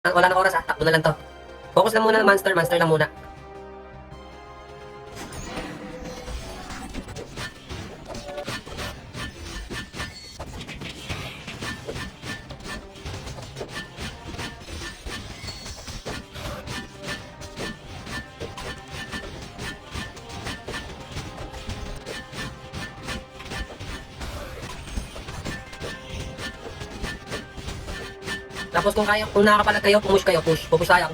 Wala na oras ha, takbo na lang to. Focus lang muna, monster lang muna. Tapos kung kaya, kung nakakapalag kayo, push kayo, push. Pupush tayo.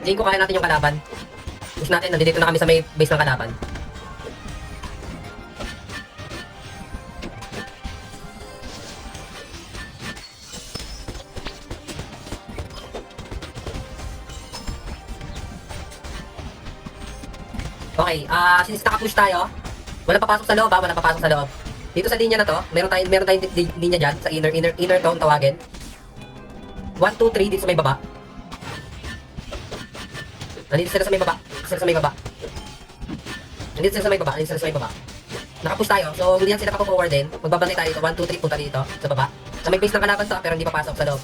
Tingin ko kaya natin yung kalaban. Push natin, nandito na kami sa may base ng kalaban. Okay, since naka-push tayo, walang papasok sa loob walang papasok sa loob. Dito sa linya na to, meron tayong linya dyan, sa inner tone tawagin. 1, 2, 3 dito sa may baba. Nandito sila sa may baba. Nandito sila sa may baba. Naka-push tayo, so hindi yan sila papo-forward din. Magbabantay tayo dito, 1, 2, 3, punta dito, sa baba. Sa may base ng kalaban to, pero hindi papasok sa loob.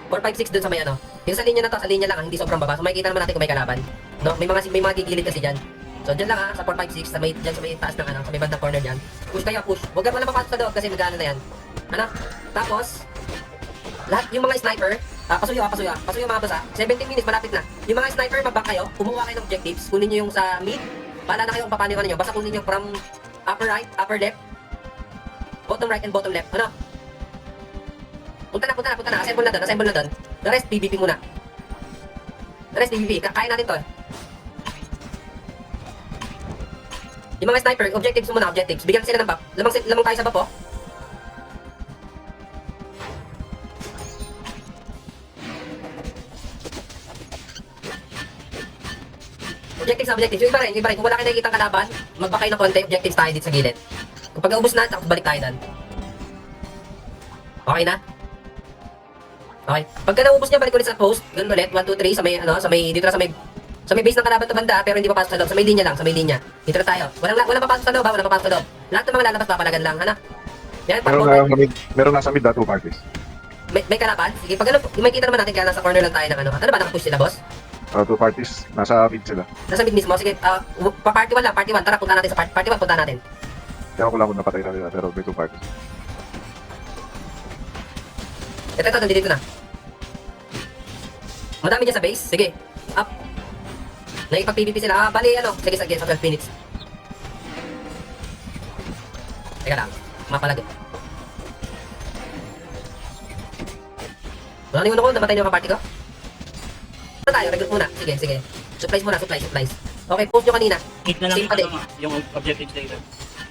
4, 5, 6 dun sa may ano. Dito sa linya na to, sa linya lang hindi sobrang baba. So makikita naman natin kung may kalaban. No, may mga gigilid kasi diyan. So diyan lang sa 4, 5, 6 sa may diyan sa may taas ng ano, sa may bandang corner diyan. Push kayo, push. Huwag wala papasok sa loob kasi magana na yan. Ano? Tapos lahat yung mga sniper, pasuyo mga boss 17 minutes malapit na. Yung mga sniper mabak kayo, kumuha kayo ng objectives, kunin niyo yung sa mid. Bahala na kayo kung paano yung ano niyo. Basta kunin niyo from upper right, upper left, bottom right and bottom left. Ano? Punta na. Assemble na doon. The rest, PvP muna. Kaya natin to. Yung mga sniper, objectives muna, Bigyan sila ng buff. Lamang tayo sa buff, oh. Objectives. Yung iba rin. Kung wala kayo nakikita kalaban, magba kayo ng konti, objectives tayo dito sa gilid. Kapag naubos na, tapos balik tayo doon. Okay na? Okay. Pagka naubos niya, balik ulit sa post. Ganun ulit. 1, 2, 3 dito na sa may base ng kalaban to banda, pero hindi papasok sa loob. Sa may linya. Dito na tayo. Walang papasok sa loob, Lahat ng mga lalabas papalagan lang, hana? Yan, meron nasa mid 2 parties. May kalaban? Sige, pag ano, may kita naman natin kaya nasa corner lang tayo ng ano. Ano ba, nakapush sila, boss? 2 parties, nasa mid sila. Nasa mid mismo. Sige, party 1 lang, party 1. Tara, punta natin sa party 1, punta natin. Kaya ko lang kung napatay na nila, pero may 2 parties. Ito, nandito na. Madami dyan sa base. Sige, up. Nakipag-PvP sila. Bali, sige, sa 12 minutes. Teka lang, mapalag. Wala na yung ko, namatay niyo ang party ko. Ano tayo, recruit muna. Sige. Supplies muna. Okay, post nyo kanina. 8 na lang Same pa din. yung objectives dito.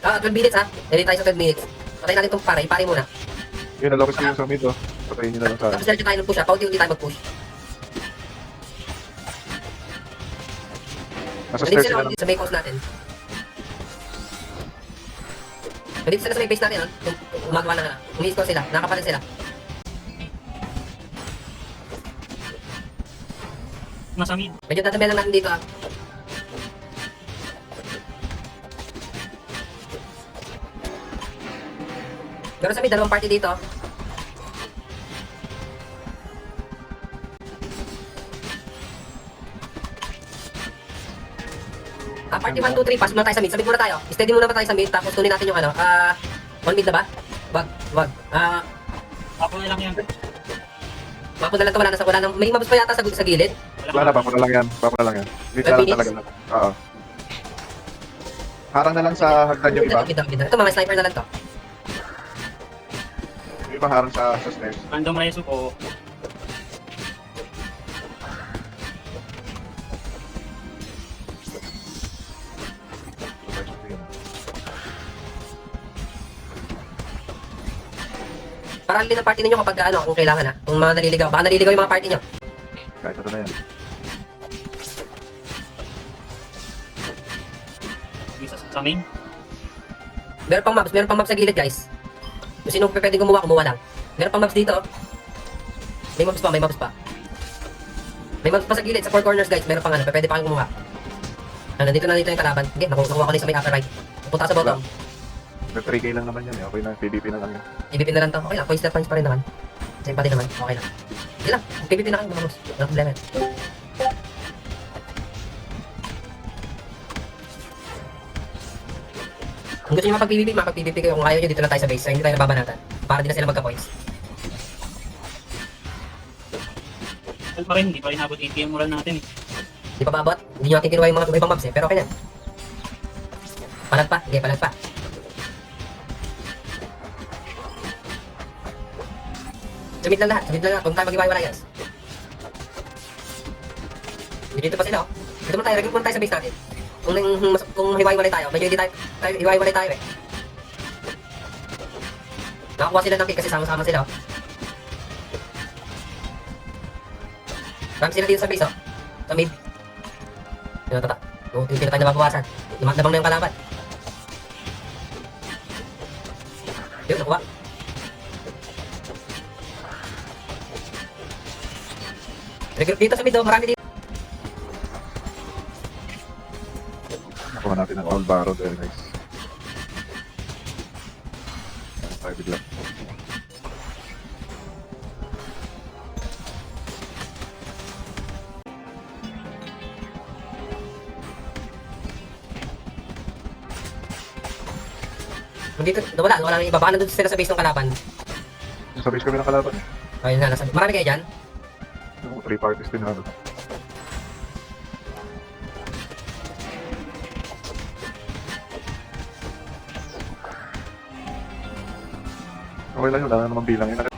12 minutes ha. Ready tayo sa 12 minutes. Patay natin itong pare muna. Yun, nalokis ko yung sa mid, oh. Patayin nyo na lang sa Tapos diretso tayo ng push ha. Paunti-unti tayo mag-push. nasa Nandito stairs sila sila. sa may coast natin. Nandito sila sa may base natin ha. Umagawa na nga. Umi-score sila. Nakapalan sila. Nasa mid. Medyo tatabihan lang natin dito ha. Pero sa may dalawang party dito. Party 1, 2, 3, pass muna tayo sa mid. Sa mid muna tayo. Steady muna pa tayo sa mid. Tapos tunin natin yung one mid na ba? Wag. Ako na lang yan. Mapo na lang to. Wala nang, may mabos pa yata sa gilid. Wala na, bako na lang yan. Wait na lang talaga. Oo. Harang na lang sa hagdan yung iba. Mid. Ito mga sniper na lang to. Yung iba harang sa stairs. Random reso ko. Parallel na party ninyo kapag kung kailangan ha. Kung mga naliligaw. Baka naliligaw yung mga party nyo. Kahit ito na yan. Sa main. Meron pang mobs sa gilid guys. Kung sino pwede kumuha lang. Meron pang mobs dito. May mobs pa. May mobs pa sa gilid, sa 4 corners guys. Meron pang pwede pa kayong kumuha. Nandito na dito yung kalaban. Okay, nakuha ko na sa may upper right. Pupunta sa bottom. Nag 3K lang naman yan eh. Okay na, PvP na lang yan. PvP na lang to. Okay lang, points points pa rin naman. Same pa din naman. Okay lang. Sige lang, PvP na kayo mga boss. Walang problema. Kung gusto nyo mapag-PvP kayo. Kung ayaw nyo, dito na tayo sa base. So, hindi tayo nababanatan. Para din na sila magka-points. Well pa rin, hindi pa rin abot 80 yung moral natin eh. Di pa babot. Hindi nyo natin kinuha yung mga ibang mobs eh. Pero okay yan. Palag pa. Okay, palag pa. Sumit lang lahat. Sumit lang lahat. Kung tayo mag-iwaiwala guys. Dito pa sila oh. Dito muna tayo. Regroup muna tayo sa base natin. Kung hiwaiwalay tayo. Medyo hindi tayo hiwaiwalay tayo eh. Nakakuha sila ng kick kasi sama-sama sila oh. Marami sila dito sa base oh. Sa mid. Yun, tata. Hindi na tayo nababawasan. Labang na yung kalaban. Yun, nakuha. Regroup dito sa mid oh. Marami dito. Nakuha natin ang all barrel. Very nice. Tayo bigla. Dito, wala nang iba. Baka nandun sila sa base ng kalaban. Sa base kami ng kalaban eh. Ayun na, marami kayo dyan. 3 parties din ano. Okay lang yun, wala na naman bilang yun.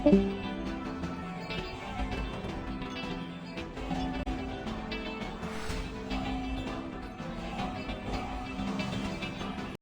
Thank you.